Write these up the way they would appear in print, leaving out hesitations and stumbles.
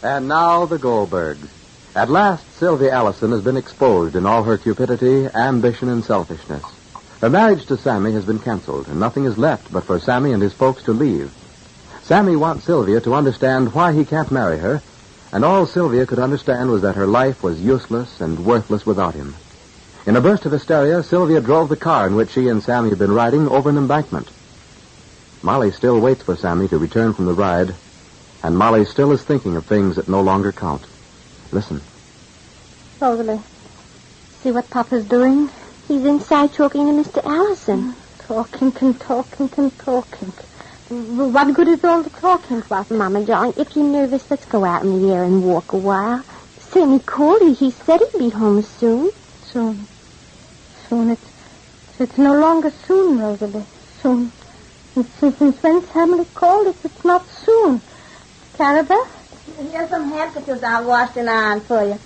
And now the Goldbergs. At last, Sylvia Allison has been exposed in all her cupidity, ambition, and selfishness. Her marriage to Sammy has been canceled, and nothing is left but for Sammy and his folks to leave. Sammy wants Sylvia to understand why he can't marry her, and all Sylvia could understand was that her life was useless and worthless without him. In a burst of hysteria, Sylvia drove the car in which she and Sammy had been riding over an embankment. Molly still waits for Sammy to return from the ride, and Molly still is thinking of things that no longer count. Listen. Rosalie, see what Papa's doing? He's inside talking to Mr. Allison. Talking. What good is all the talking for? Mama, darling, if you're nervous, let's go out in the air and walk a while. Sammy called you. He said he'd be home soon. Soon. It's no longer soon, Rosalie. Soon. Since when Sammy called, it's not soon. Carabelle? Here's some handkerchiefs I washed and ironed for you.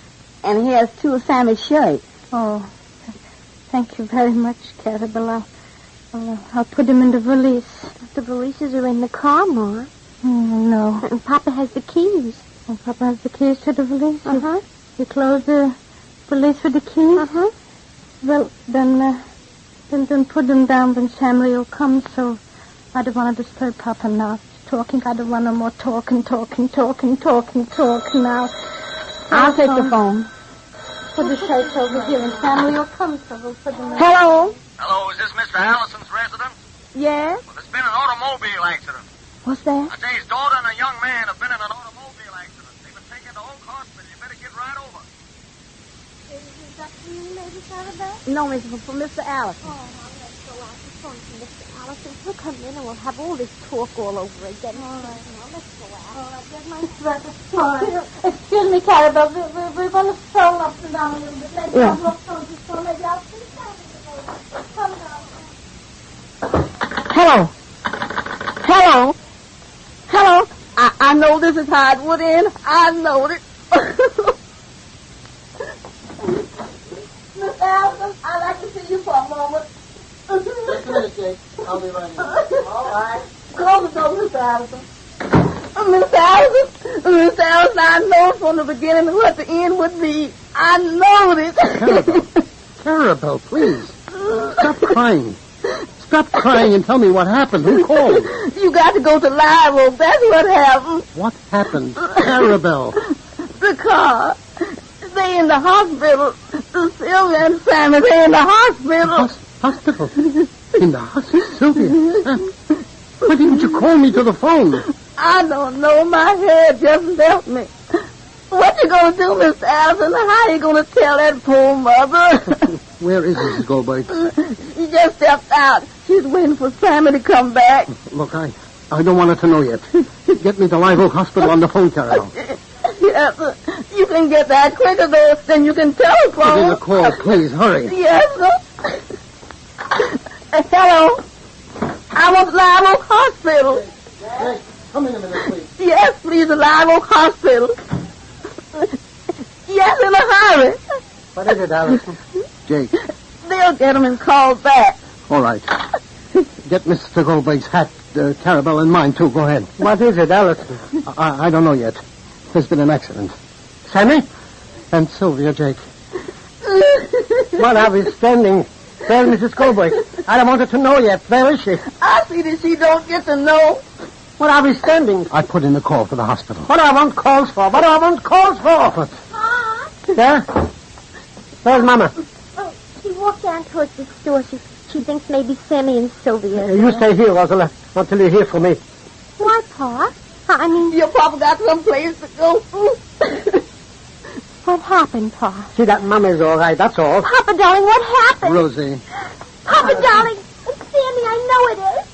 And here's 2 of Sammy's shirts. Oh, thank you very much, Carabelle. I'll put them in the valise. The valises are in the car, Ma. No. And Papa has the keys. And Papa has the keys to the valise? Uh-huh. You close the valise with the keys? Uh-huh. Well, then put them down when Sammy will come, so I don't want to disturb Papa now. Talking, I don't want no more talking now. I'll take the phone. Put the shirts over here, and Sammy will come, so we'll put them in. Hello? Hello, is this Mr. Allison's residence? Yes? Well, there's been an automobile accident. What's that? I say his daughter and a young man have been in an automobile accident. They've been taken to Oak Hospital. You better get right over. Is that for you, Lady Carabelle? No, Miss, for Mr. Allison. Oh, let's go out the phone to Mr. Allison. He'll come in and we'll have all this talk all over again. All right. Now, let's go out. All right, get my sweater. Excuse me, Carabelle. We're going to stroll up and down a little bit. Maybe I'll walk on to so maybe I'll sit down. Come down. Hello? I know this is how it would end. I know it. Miss Allison, I'd like to see you for a moment. Just a minute, Jake. I'll be right in. All right. Close the door, Miss Allison. Miss Allison, I know from the beginning what the end would be. I know this. Carabelle, please. Stop crying. Stop crying and tell me what happened. Who called? You got to go to Live Oak. That's what happened. What happened? Carabelle. The car. They in the hospital. Sylvia and Sammy, they in the hospital. Hospital? In the hospital? Sylvia? Why didn't you call me to the phone? I don't know. My head just left me. What you gonna do, Miss Allison? How you gonna tell that poor mother? Where is Mrs. Goldberg? She just stepped out. She's waiting for Sammy to come back. Look, I don't want her to know yet. Get me to Live Oak Hospital on the phone, Carabelle. Yes, sir. You can get that quicker though than you can telephone. Give me the call, please. Hurry. Yes, sir. Hello. I want Live Oak Hospital. Hey, come in a minute, please. Yes, please, the Live Oak Hospital. Yes, in a hurry. What is it, Allison? Jake. They'll get him and call back. All right. Get Mr. Goldberg's hat, Carabelle, and mine, too. Go ahead. What is it, Allison? I don't know yet. There's been an accident. Sammy? And Sylvia, Jake. What are we standing? Where's Mrs. Goldberg? I don't want her to know yet. Where is she? I see that she don't get to know. What are we standing? I put in a call for the hospital. What do I want calls for? What do I want calls for? What? Yeah? Where's Mama? Oh, she walked down towards the store. She thinks maybe Sammy and Sylvia. You stay here, Rosalind, until you hear from me. Why, Pa? I mean... Your papa got some place to go to. What happened, Pa? See, that Mama's all right, that's all. Papa, darling, what happened? Rosie. Papa, darling. It's Sammy, I know it is.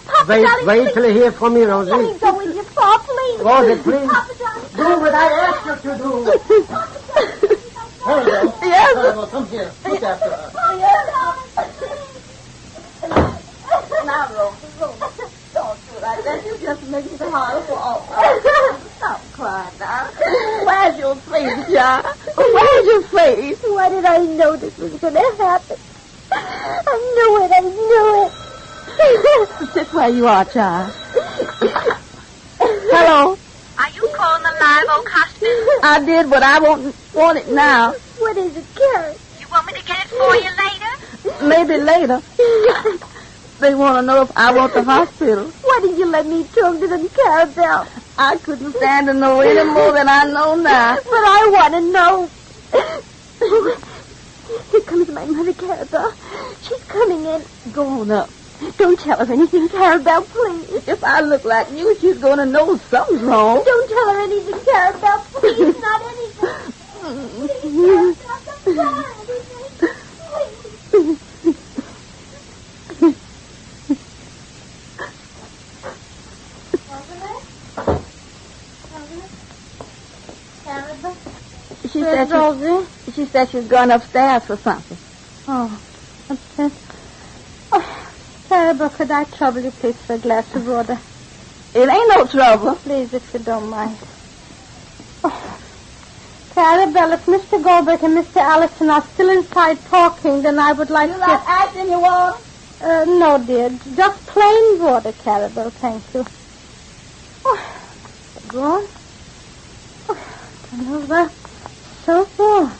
Papa, darling, Wait please. till you hear from me, Rosie. Let me go with you, Pa, please. Rosie, please. Papa, darling. Do what I ask you to do. Carabelle. Yes. Carabelle, come here. Look after her. Now, Rosie, don't do like that. You just make it harder for all. Stop crying now. Where's your face, John? Where's your face? Why did I know this was going to happen? I knew it. Sit where you are, John. Hello. Are you calling the Live Oak Hospital? I did, but I want it now. What is it, Carrot? You want me to get it for you later? Maybe later. They want to know if I want the hospital. Why didn't you let me talk to them, Carabelle? I couldn't stand to know any more than I know now. But I want to know. Here comes my mother, Carabelle. She's coming in. Go on up. Don't tell her anything, Carabelle, please. If I look like you, she's going to know something's wrong. Don't tell her anything, Carabelle, please. Not anything. Please, Carabelle, don't tell her anything. Please. She said she's gone upstairs for something. Oh, upstairs. Oh, Carabelle, could I trouble you, please, for a glass of water? It ain't no trouble. Please, if you don't mind. Oh. Carabelle, if Mr. Goldberg and Mr. Allison are still inside talking, then I would like to... You like ice in your water? No, dear. Just plain water, Carabelle, thank you. Oh, go on. Oh, over. So warm.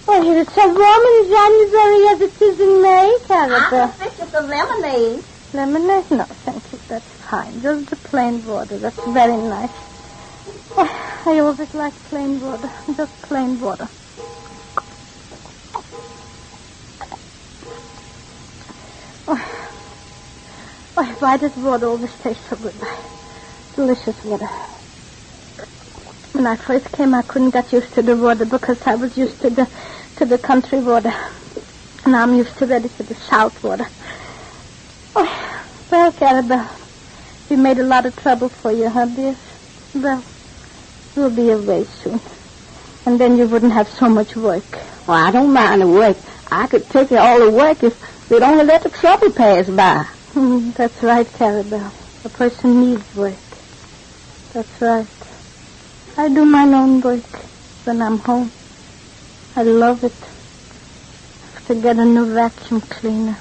Oh, here it's so warm in January as it is in May, Carabelle. I can fix you some lemonade. Lemonade? No, thank you. That's fine. Just the plain water. That's very nice. Oh, I always like plain water. Just plain water. Oh, why does water always taste so good? Delicious water. When I first came, I couldn't get used to the water because I was used to the country water. Now I'm used to the south water. Oh, well, Carabelle, we made a lot of trouble for you, huh, dear? Well, we'll be away soon. And then you wouldn't have so much work. Well, I don't mind the work. I could take all the work if we'd only let the trouble pass by. That's right, Carabelle. A person needs work. That's right. I do my own work when I'm home. I love it. I have to get a new vacuum cleaner.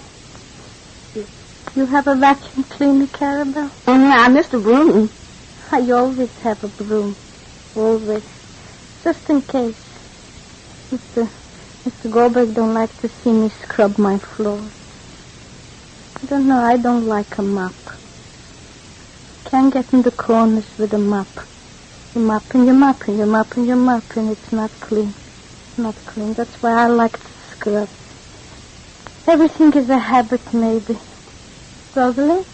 You have a vacuum cleaner, Carabelle? I missed a broom. I always have a broom. Always. Just in case. Mr. Goldberg don't like to see me scrub my floor. I don't know. I don't like a mop. Can't get in the corners with a mop. You mop and you mop and you mop and you mop and it's not clean. Not clean. That's why I like to scrub. Everything is a habit, maybe. Rosalie?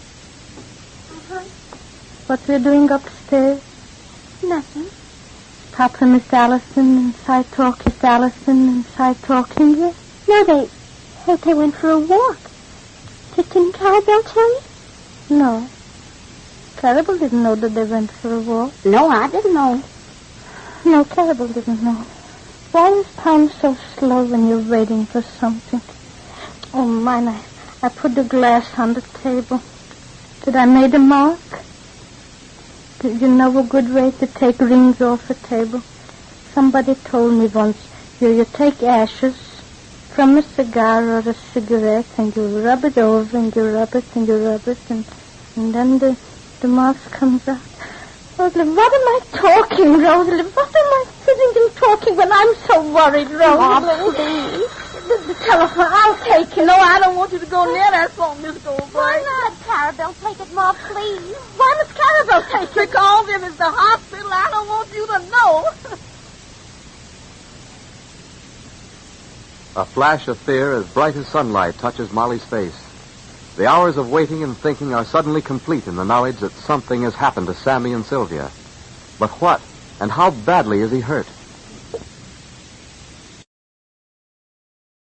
What we're doing upstairs? Nothing. Papa and Miss Allison inside talking. Miss Allison inside talking, yes? No, they went for a walk. Didn't Carabelle tell you? No. Carabelle didn't know that they went for a walk. No, I didn't know. No, Carabelle didn't know. Why is time so slow when you're waiting for something? Oh, mine, I put the glass on the table. Did I make a mark? Did you know a good way to take rings off a table? Somebody told me once, you take ashes from a cigar or a cigarette and you rub it over and you rub it and you rub it and then the mark comes out. Rosalie, what am I talking, Rosalie? What am I sitting and talking when I'm so worried, Rosalie? Please. The telephone, I'll take it. No, I don't want you to go near that phone, Miss Goldberg. Why not, Carabelle? Take it, Ma, please. Why must Carabelle take it? Because if it's the hospital, I don't want you to know. A flash of fear as bright as sunlight touches Molly's face. The hours of waiting and thinking are suddenly complete in the knowledge that something has happened to Sammy and Sylvia. But what? And how badly is he hurt?